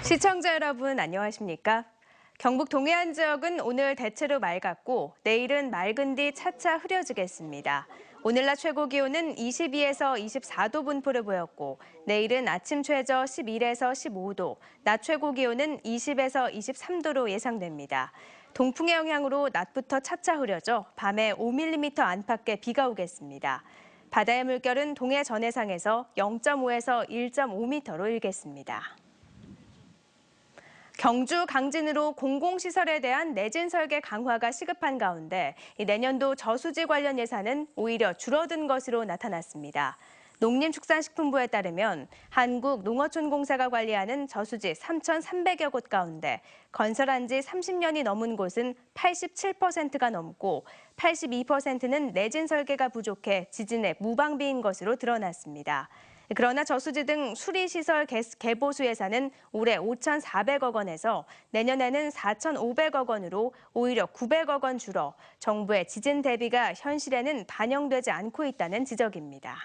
시청자 여러분 안녕하십니까? 경북 동해안 지역은 오늘 대체로 맑았고 내일은 맑은 뒤 차차 흐려지겠습니다. 오늘 낮 최고 기온은 22에서 24도 분포를 보였고 내일은 아침 최저 11에서 15도, 낮 최고 기온은 20에서 23도로 예상됩니다. 동풍의 영향으로 낮부터 차차 흐려져 밤에 5mm 안팎의 비가 오겠습니다. 바다의 물결은 동해 전해상에서 0.5에서 1.5m로 일겠습니다. 경주 강진으로 공공시설에 대한 내진 설계 강화가 시급한 가운데 내년도 저수지 관련 예산은 오히려 줄어든 것으로 나타났습니다. 농림축산식품부에 따르면 한국농어촌공사가 관리하는 저수지 3,300여 곳 가운데 건설한 지 30년이 넘은 곳은 87%가 넘고 82%는 내진 설계가 부족해 지진에 무방비인 것으로 드러났습니다. 그러나 저수지 등 수리시설 개보수 예산은 올해 5,400억 원에서 내년에는 4,500억 원으로 오히려 900억 원 줄어 정부의 지진 대비가 현실에는 반영되지 않고 있다는 지적입니다.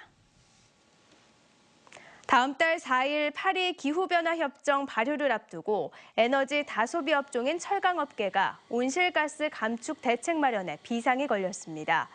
다음 달 4일 파리 기후변화협정 발효를 앞두고 에너지 다소비 업종인 철강업계가 온실가스 감축 대책 마련에 비상이 걸렸습니다.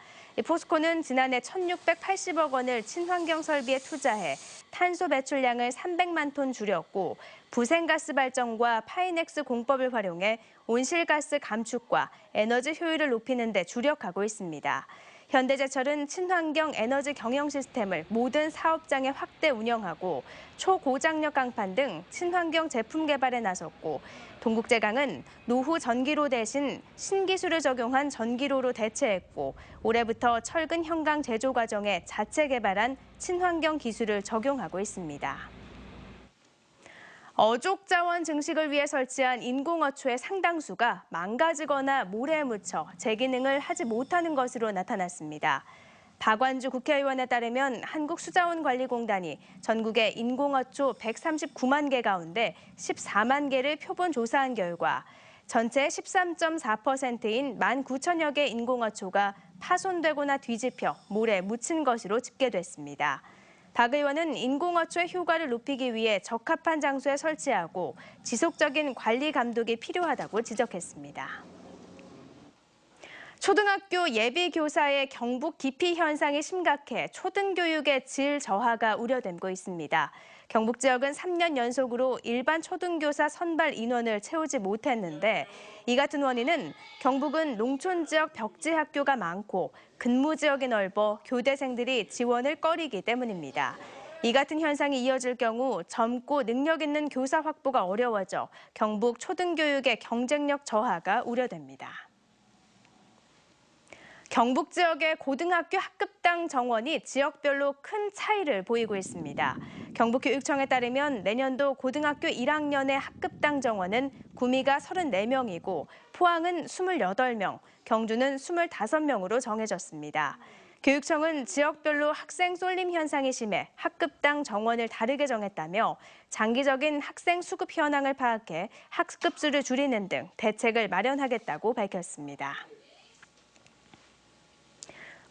포스코는 지난해 1,680억 원을 친환경 설비에 투자해 탄소 배출량을 300만 톤 줄였고 부생가스 발전과 파이넥스 공법을 활용해 온실가스 감축과 에너지 효율을 높이는 데 주력하고 있습니다. 현대제철은 친환경 에너지 경영 시스템을 모든 사업장에 확대 운영하고 초고장력 강판 등 친환경 제품 개발에 나섰고 동국제강은 노후 전기로 대신 신기술을 적용한 전기로로 대체했고 올해부터 철근 형강 제조 과정에 자체 개발한 친환경 기술을 적용하고 있습니다. 어족 자원 증식을 위해 설치한 인공어초의 상당수가 망가지거나 모래에 묻혀 재기능을 하지 못하는 것으로 나타났습니다. 박완주 국회의원에 따르면 한국수자원관리공단이 전국의 인공어초 139만 개 가운데 14만 개를 표본 조사한 결과 전체의 13.4%인 19,000여 개 인공어초가 파손되거나 뒤집혀 모래에 묻힌 것으로 집계됐습니다. 박 의원은 인공어초의 효과를 높이기 위해 적합한 장소에 설치하고 지속적인 관리 감독이 필요하다고 지적했습니다. 초등학교 예비교사의 경북 기피 현상이 심각해 초등교육의 질 저하가 우려되고 있습니다. 경북 지역은 3년 연속으로 일반 초등교사 선발 인원을 채우지 못했는데 이 같은 원인은 경북은 농촌 지역 벽지 학교가 많고 근무 지역이 넓어 교대생들이 지원을 꺼리기 때문입니다. 이 같은 현상이 이어질 경우 젊고 능력 있는 교사 확보가 어려워져 경북 초등교육의 경쟁력 저하가 우려됩니다. 경북 지역의 고등학교 학급당 정원이 지역별로 큰 차이를 보이고 있습니다. 경북교육청에 따르면 내년도 고등학교 1학년의 학급당 정원은 구미가 34명이고 포항은 28명, 경주는 25명으로 정해졌습니다. 교육청은 지역별로 학생 쏠림 현상이 심해 학급당 정원을 다르게 정했다며 장기적인 학생 수급 현황을 파악해 학급 수를 줄이는 등 대책을 마련하겠다고 밝혔습니다.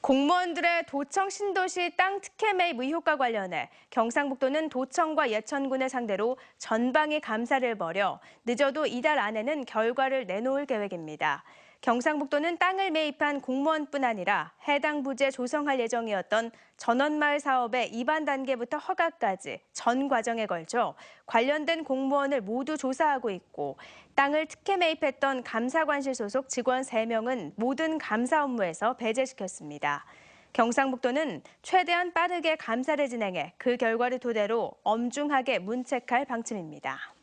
공무원들의 도청 신도시 땅 특혜 매입 의혹과 관련해 경상북도는 도청과 예천군을 상대로 전방위 감사를 벌여 늦어도 이달 안에는 결과를 내놓을 계획입니다. 경상북도는 땅을 매입한 공무원뿐 아니라 해당 부지에 조성할 예정이었던 전원마을 사업의 입안 단계부터 허가까지 전 과정에 걸쳐 관련된 공무원을 모두 조사하고 있고 땅을 특혜 매입했던 감사관실 소속 직원 3명은 모든 감사 업무에서 배제시켰습니다. 경상북도는 최대한 빠르게 감사를 진행해 그 결과를 토대로 엄중하게 문책할 방침입니다.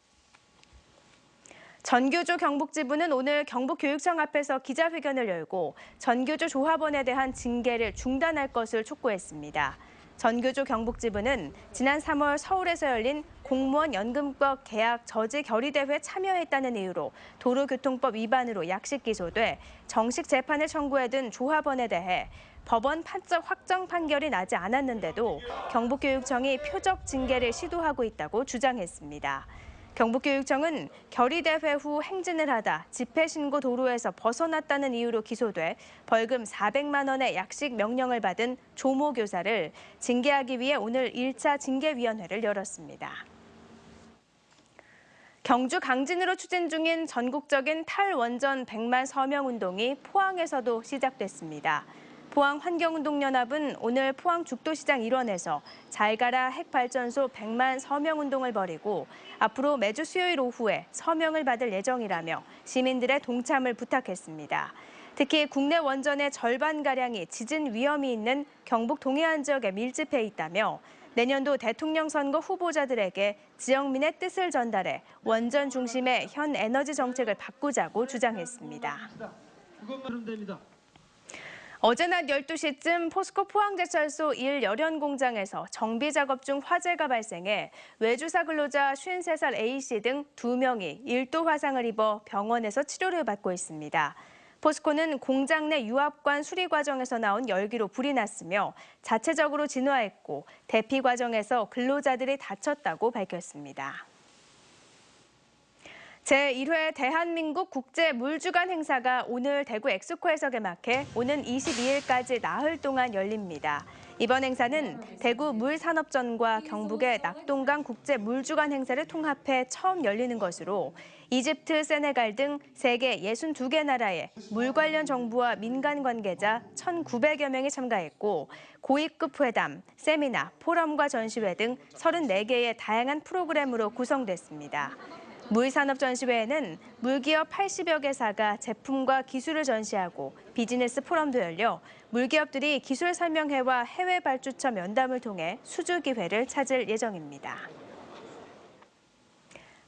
전교조 경북지부는 오늘 경북교육청 앞에서 기자회견을 열고 전교조 조합원에 대한 징계를 중단할 것을 촉구했습니다. 전교조 경북지부는 지난 3월 서울에서 열린 공무원 연금법 계약 저지 결의대회에 참여했다는 이유로 도로교통법 위반으로 약식 기소돼 정식 재판을 청구해둔 조합원에 대해 법원 판적 확정 판결이 나지 않았는데도 경북교육청이 표적 징계를 시도하고 있다고 주장했습니다. 경북교육청은 결의대회 후 행진을 하다 집회신고 도로에서 벗어났다는 이유로 기소돼 벌금 400만 원의 약식 명령을 받은 조모 교사를 징계하기 위해 오늘 1차 징계위원회를 열었습니다. 경주 강진으로 추진 중인 전국적인 탈원전 100만 서명 운동이 포항에서도 시작됐습니다. 포항환경운동연합은 오늘 포항 죽도시장 일원에서 잘 가라 핵발전소 100만 서명 운동을 벌이고 앞으로 매주 수요일 오후에 서명을 받을 예정이라며 시민들의 동참을 부탁했습니다. 특히 국내 원전의 절반가량이 지진 위험이 있는 경북 동해안 지역에 밀집해 있다며 내년도 대통령 선거 후보자들에게 지역민의 뜻을 전달해 원전 중심의 현 에너지 정책을 바꾸자고 주장했습니다. 어제 낮 12시쯤 포스코 포항제철소 1 열연 공장에서 정비 작업 중 화재가 발생해 외주사 근로자 53살 A씨 등 2명이 1도 화상을 입어 병원에서 치료를 받고 있습니다. 포스코는 공장 내 유압관 수리 과정에서 나온 열기로 불이 났으며 자체적으로 진화했고 대피 과정에서 근로자들이 다쳤다고 밝혔습니다. 제1회 대한민국 국제물주간 행사가 오늘 대구 엑스코에서 개막해 오는 22일까지 나흘 동안 열립니다. 이번 행사는 대구 물산업전과 경북의 낙동강 국제물주간 행사를 통합해 처음 열리는 것으로 이집트, 세네갈 등 세계 62개 나라의 물 관련 정부와 민간 관계자 1,900여 명이 참가했고 고위급 회담, 세미나, 포럼과 전시회 등 34개의 다양한 프로그램으로 구성됐습니다. 물산업전시회에는 물기업 80여 개사가 제품과 기술을 전시하고 비즈니스 포럼도 열려 물기업들이 기술 설명회와 해외 발주처 면담을 통해 수주 기회를 찾을 예정입니다.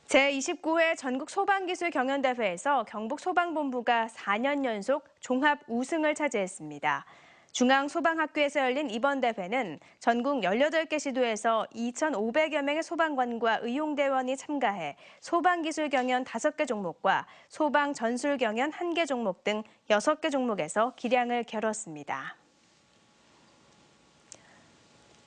제29회 전국 소방기술 경연대회에서 경북소방본부가 4년 연속 종합 우승을 차지했습니다. 중앙소방학교에서 열린 이번 대회는 전국 18개 시도에서 2,500여 명의 소방관과 의용대원이 참가해 소방기술 경연 5개 종목과 소방전술 경연 1개 종목 등 6개 종목에서 기량을 겨뤘습니다.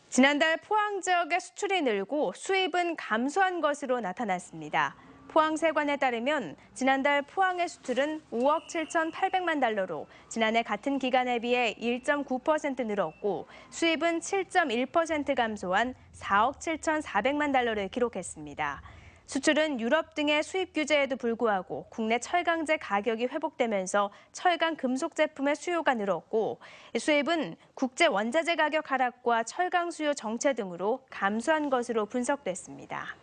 지난달 포항 지역의 수출이 늘고 수입은 감소한 것으로 나타났습니다. 포항세관에 따르면 지난달 포항의 수출은 5억 7,800만 달러로 지난해 같은 기간에 비해 1.9% 늘었고 수입은 7.1% 감소한 4억 7,400만 달러를 기록했습니다. 수출은 유럽 등의 수입 규제에도 불구하고 국내 철강제 가격이 회복되면서 철강 금속 제품의 수요가 늘었고 수입은 국제 원자재 가격 하락과 철강 수요 정체 등으로 감소한 것으로 분석됐습니다.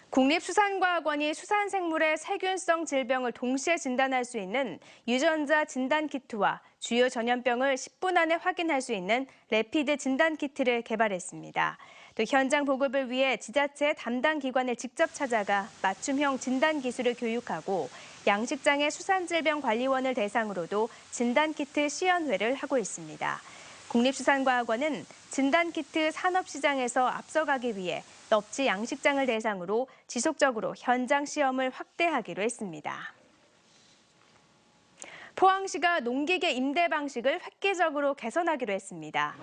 국립수산과학원이 수산생물의 세균성 질병을 동시에 진단할 수 있는 유전자 진단키트와 주요 전염병을 10분 안에 확인할 수 있는 레피드 진단키트를 개발했습니다. 또 현장 보급을 위해 지자체 담당 기관을 직접 찾아가 맞춤형 진단 기술을 교육하고 양식장의 수산질병관리원을 대상으로도 진단키트 시연회를 하고 있습니다. 국립수산과학원은 진단키트 산업시장에서 앞서가기 위해 넙치 양식장을 대상으로 지속적으로 현장 시험을 확대하기로 했습니다. 포항시가 농기계 임대 방식을 획기적으로 개선하기로 했습니다.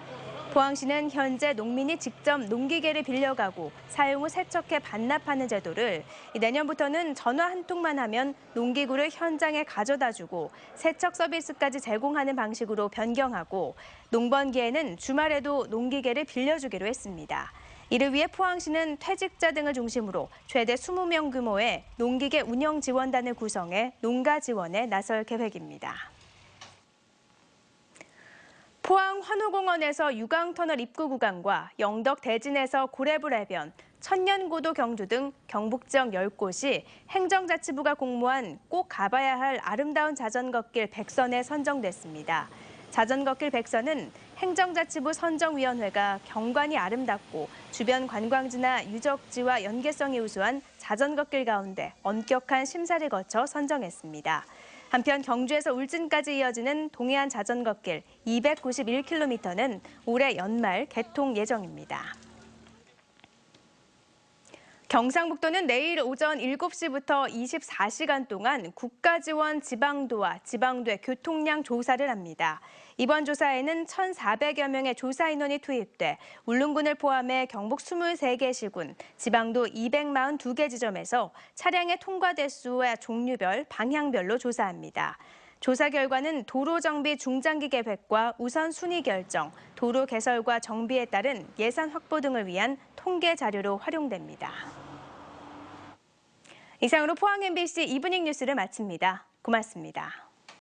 포항시는 현재 농민이 직접 농기계를 빌려가고 사용 후 세척해 반납하는 제도를 내년부터는 전화 한 통만 하면 농기구를 현장에 가져다주고 세척 서비스까지 제공하는 방식으로 변경하고 농번기에는 주말에도 농기계를 빌려주기로 했습니다. 이를 위해 포항시는 퇴직자 등을 중심으로 최대 20명 규모의 농기계 운영 지원단을 구성해 농가 지원에 나설 계획입니다. 포항 환호공원에서 유강터널 입구 구간과 영덕 대진에서 고래불 해변, 천년고도 경주 등 경북 지역 10곳이 행정자치부가 공모한 꼭 가봐야 할 아름다운 자전거길 100선에 선정됐습니다. 자전거길 100선은 행정자치부 선정위원회가 경관이 아름답고 주변 관광지나 유적지와 연계성이 우수한 자전거길 가운데 엄격한 심사를 거쳐 선정했습니다. 한편 경주에서 울진까지 이어지는 동해안 자전거길 291km는 올해 연말 개통 예정입니다. 경상북도는 내일 오전 7시부터 24시간 동안 국가지원 지방도와 지방도의 교통량 조사를 합니다. 이번 조사에는 1,400여 명의 조사 인원이 투입돼 울릉군을 포함해 경북 23개 시군, 지방도 242개 지점에서 차량의 통과 대수와 종류별, 방향별로 조사합니다. 조사 결과는 도로 정비 중장기 계획과 우선 순위 결정, 도로 개설과 정비에 따른 예산 확보 등을 위한 통계 자료로 활용됩니다. 이상으로 포항 MBC 이브닝 뉴스를 마칩니다. 고맙습니다.